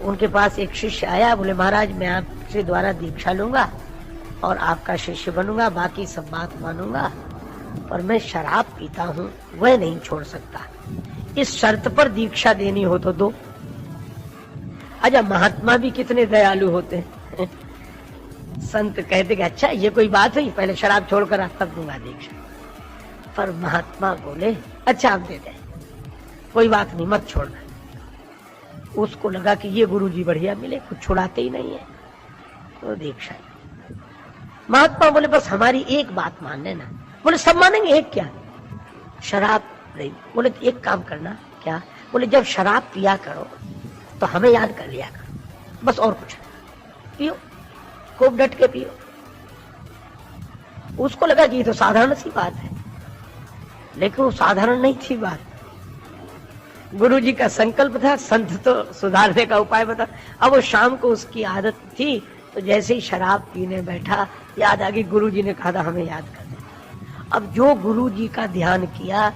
उनके पास एक शिष्य आया, बोले महाराज मैं आपसे द्वारा दीक्षा लूंगा और आपका शिष्य बनूंगा, बाकी सब बात मानूंगा, पर मैं शराब पीता हूँ, वह नहीं छोड़ सकता, इस शर्त पर दीक्षा देनी हो तो दो। अच्छा, महात्मा भी कितने दयालु होते हैं। संत कहते कि अच्छा ये कोई बात है, पहले शराब छोड़कर तब दूंगा दीक्षा। पर महात्मा बोले अच्छा आप दे दें, कोई बात नहीं, मत छोड़ना। उसको लगा कि ये गुरुजी बढ़िया मिले, कुछ छुड़ाते ही नहीं है, तो दीक्षा। महात्मा बोले बस हमारी एक बात मान लेना। बोले सब मानेंगे, एक क्या? शराब नहीं। बोले एक काम करना। क्या? बोले जब शराब पिया करो तो हमें याद कर लिया करो, बस और कुछ पियो, खूब डट के पियो। उसको लगा कि ये तो साधारण सी बात है, लेकिन वो साधारण नहीं थी बात। गुरुजी का संकल्प था, संत तो सुधारने का उपाय बता। अब वो शाम को उसकी आदत थी, तो जैसे ही शराब पीने बैठा, याद आ गई गुरुजी ने कहा था हमें याद कर दे। अब जो गुरुजी का ध्यान किया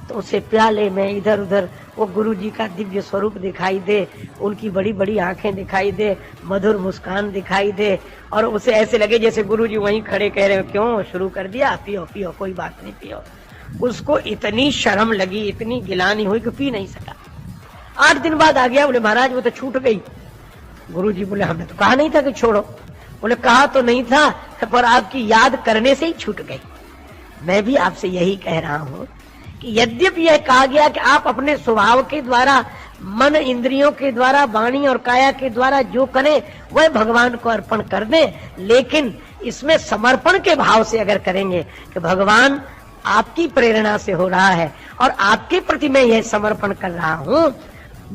तो उसे प्याले में इधर उधर वो गुरुजी का दिव्य स्वरूप दिखाई दे, उनकी बड़ी बड़ी आंखें दिखाई दे, मधुर मुस्कान दिखाई दे, और उसे ऐसे लगे जैसे गुरुजी वहीं खड़े कह रहे हो, क्यों शुरू कर दिया, पियो पियो, कोई बात नहीं, पियो। उसको इतनी शर्म लगी, इतनी गिलानी हुई कि पी नहीं सका। 8 दिन बाद आ गया, बोले महाराज वो तो छूट गई। गुरुजी बोले हमने तो कहा नहीं था कि छोड़ो। बोले कहा तो नहीं था, पर आपकी याद करने से ही छूट गई। मैं भी आपसे यही कह रहा हूं कि यद्यपि यह कहा गया कि आप अपने स्वभाव के द्वारा, मन इंद्रियों के द्वारा, वाणी और काया के द्वारा जो करें वह भगवान को अर्पण कर दें, लेकिन इसमें समर्पण के भाव से अगर करेंगे कि भगवान आपकी प्रेरणा से हो रहा है और आपके प्रति मैं यह समर्पण कर रहा हूं,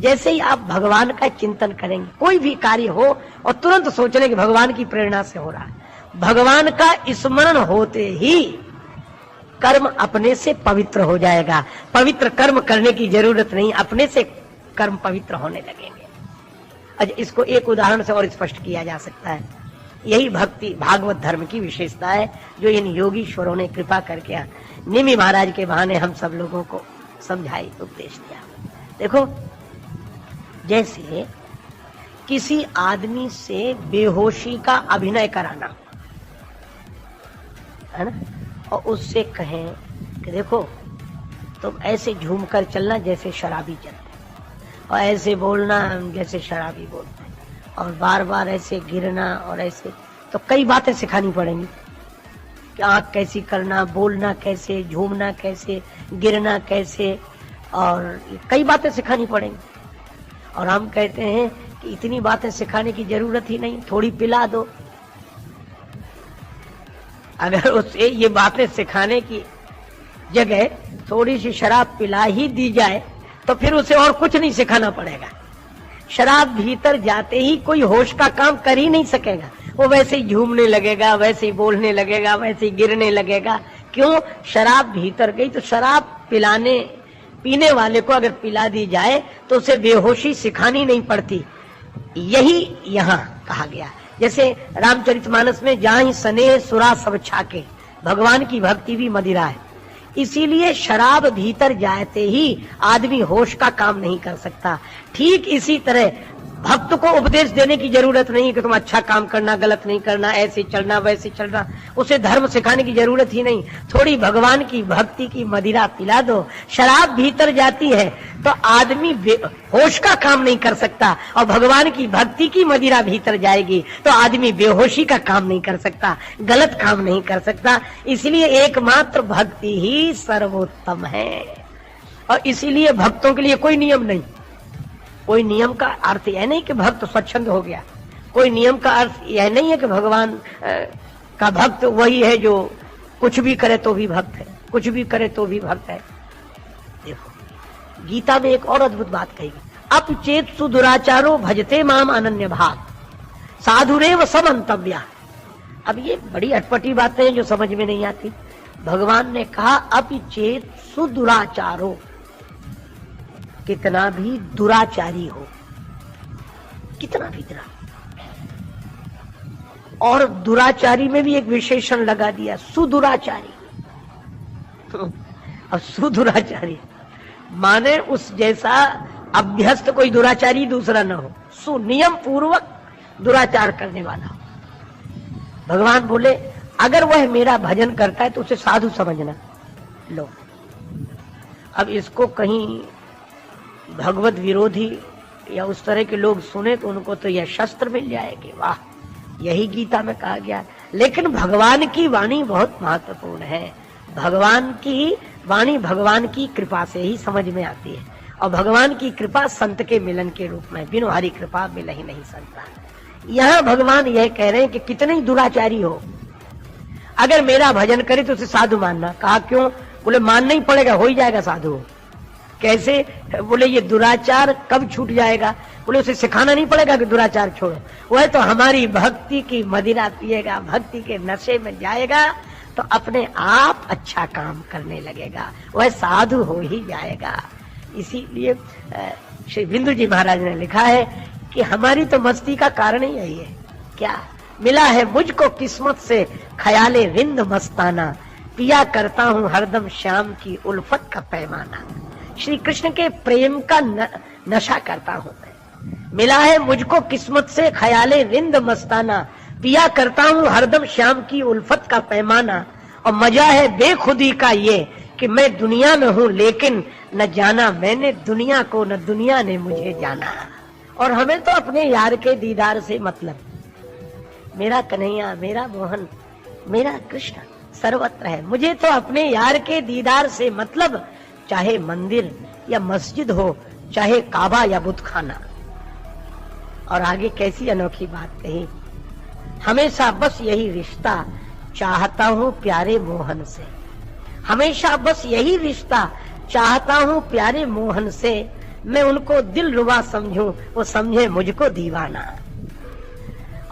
जैसे ही आप भगवान का चिंतन करेंगे, कोई भी कार्य हो और तुरंत सोच लें कि भगवान की प्रेरणा से हो रहा है, भगवान का स्मरण होते ही कर्म अपने से पवित्र हो जाएगा। पवित्र कर्म करने की जरूरत नहीं, अपने से कर्म पवित्र होने लगेंगे। अच्छा, इसको एक उदाहरण से और स्पष्ट किया जा सकता है। यही भक्ति भागवत धर्म की विशेषता है जो इन योगीश्वरों ने कृपा करके निमि महाराज के बहाने हम सब लोगों को समझाई, उपदेश दिया। देखो, जैसे किसी आदमी से बेहोशी का अभिनय कराना है ना, और उससे कहें कि देखो तुम ऐसे झूम कर चलना जैसे शराबी चलते, और ऐसे बोलना जैसे शराबी बोलते, और बार बार ऐसे गिरना, और ऐसे तो कई बातें सिखानी पड़ेंगी कि आंख कैसी करना, बोलना कैसे, झूमना कैसे, गिरना कैसे, और कई बातें सिखानी पड़ेंगी। और हम कहते हैं कि इतनी बातें सिखाने की जरूरत ही नहीं, थोड़ी पिला दो। अगर उसे ये बातें सिखाने की जगह थोड़ी सी शराब पिला ही दी जाए तो फिर उसे और कुछ नहीं सिखाना पड़ेगा। शराब भीतर जाते ही कोई होश का काम कर ही नहीं सकेगा, वो वैसे ही झूमने लगेगा, वैसे ही बोलने लगेगा, वैसे ही गिरने लगेगा। क्यों? शराब भीतर गई। तो शराब पीने वाले को अगर पिला दी जाए तो उसे बेहोशी सिखानी नहीं पड़ती। यही यहाँ कहा गया। जैसे रामचरितमानस में जहाँ सने सुरा सब छाके, भगवान की भक्ति भी मदिरा है। इसीलिए शराब भीतर जाते ही आदमी होश का काम नहीं कर सकता। ठीक इसी तरह भक्त को उपदेश देने की जरूरत नहीं कि तुम अच्छा काम करना, गलत नहीं करना, ऐसे चलना, वैसे चलना, उसे धर्म सिखाने की जरूरत ही नहीं। थोड़ी भगवान की भक्ति की मदिरा पिला दो। शराब भीतर जाती है तो आदमी होश का काम नहीं कर सकता, और भगवान की भक्ति की मदिरा भीतर जाएगी तो आदमी बेहोशी का काम नहीं कर सकता, गलत काम नहीं कर सकता। इसलिए एकमात्र भक्ति ही सर्वोत्तम है, और इसीलिए भक्तों के लिए कोई नियम नहीं। कोई नियम का अर्थ यह नहीं कि भक्त स्वच्छंद हो गया, कोई नियम का अर्थ यह नहीं है कि भगवान का भक्त वही है जो कुछ भी करे तो भी भक्त है, कुछ भी करे तो भी भक्त है। देखो, गीता में एक और अद्भुत बात कही, अपचेत सुदुराचारो भजते माम अनन्य भाग साधुरेव समन्तव्या। अब ये बड़ी अटपटी बातें हैं जो समझ में नहीं आती। भगवान ने कहा अपचेत सुदुराचारो, कितना भी दुराचारी हो, कितना भी दुरा, और दुराचारी में भी एक विशेषण लगा दिया, सुदुराचारी। अब सुदुराचारी माने उस जैसा अभ्यस्त कोई दुराचारी दूसरा न हो, सुनियम पूर्वक दुराचार करने वाला हो। भगवान बोले अगर वह मेरा भजन करता है तो उसे साधु समझना। लो, अब इसको कहीं भगवत विरोधी या उस तरह के लोग सुने तो उनको तो यह शस्त्र मिल जाएगी, वाह यही गीता में कहा गया। लेकिन भगवान की वाणी बहुत महत्वपूर्ण है। भगवान की वाणी भगवान की कृपा से ही समझ में आती है, और भगवान की कृपा संत के मिलन के रूप में, बिनु हरि कृपा मिल ही नहीं सकता। यहाँ भगवान यह कह रहे हैं कि कितने ही दुराचारी हो, अगर मेरा भजन करे तो उसे साधु मानना। कहा क्यों? बोले मानना ही पड़ेगा, हो ही जाएगा साधु। कैसे? बोले ये दुराचार कब छूट जाएगा? बोले उसे सिखाना नहीं पड़ेगा कि दुराचार छोड़ो, वह तो हमारी भक्ति की मदिरा पिएगा, भक्ति के नशे में जाएगा तो अपने आप अच्छा काम करने लगेगा, वह साधु हो ही जाएगा। इसीलिए श्री बिंदु जी महाराज ने लिखा है कि हमारी तो मस्ती का कारण ही यही है। क्या मिला है मुझको किस्मत से ख्याले रिंद मस्ताना, पिया करता हूँ हरदम श्याम की उल्फत का पैमाना। श्री कृष्ण के प्रेम का नशा करता हूँ मैं। मिला है मुझको किस्मत से ख्याले रिंद मस्ताना, पिया करता हूँ हरदम श्याम की उल्फत का पैमाना। और मजा है बेखुदी का ये कि मैं दुनिया में हूँ लेकिन न जाना मैंने दुनिया को, न दुनिया ने मुझे जाना। और हमें तो अपने यार के दीदार से मतलब, मेरा कन्हैया, मेरा मोहन, मेरा कृष्ण सर्वत्र है, मुझे तो अपने यार के दीदार से मतलब, चाहे मंदिर या मस्जिद हो, चाहे काबा या बुतखाना। और आगे कैसी अनोखी बात कही, हमेशा बस यही रिश्ता चाहता हूँ प्यारे मोहन से, हमेशा बस यही रिश्ता चाहता हूँ प्यारे मोहन से। मैं उनको दिल रुबा समझूं, वो समझे मुझको दीवाना।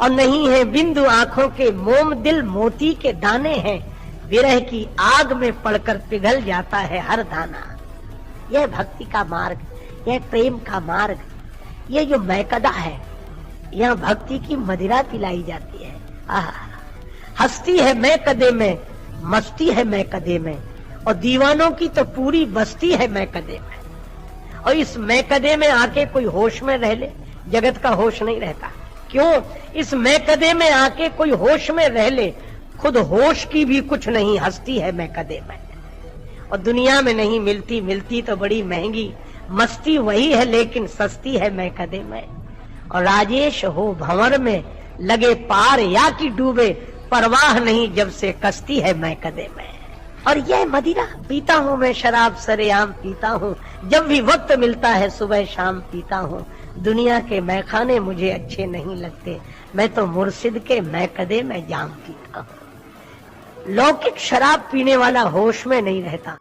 और नहीं है बिंदु आंखों के मोम दिल मोती के दाने हैं, विरह की आग में पड़कर पिघल जाता है हर दाना। यह भक्ति का मार्ग, यह प्रेम का मार्ग, यह जो मैकदा है, यह भक्ति की मदिरा पिलाई जाती है। हस्ती है मैकदे में, मस्ती है मैकदे में, और दीवानों की तो पूरी बस्ती है मैकदे में। और इस मैकदे में आके कोई होश में रह ले, जगत का होश नहीं रहता। क्यों? इस मैकदे में आके कोई होश में रह ले, खुद होश की भी कुछ नहीं, हस्ती है मैकदे में। और दुनिया में नहीं मिलती, मिलती तो बड़ी महंगी, मस्ती वही है लेकिन सस्ती है मैकदे में। और राजेश हो भंवर में, लगे पार या कि डूबे, परवाह नहीं जब से कश्ती है मैकदे में। और यह मदिरा पीता हूँ मैं, शराब सरेआम पीता हूँ, जब भी वक्त मिलता है सुबह शाम पीता हूँ। दुनिया के मैखाने मुझे अच्छे नहीं लगते, मैं तो मुर्शिद के मैकदे में जाम पीता हूँ। लौकिक शराब पीने वाला होश में नहीं रहता।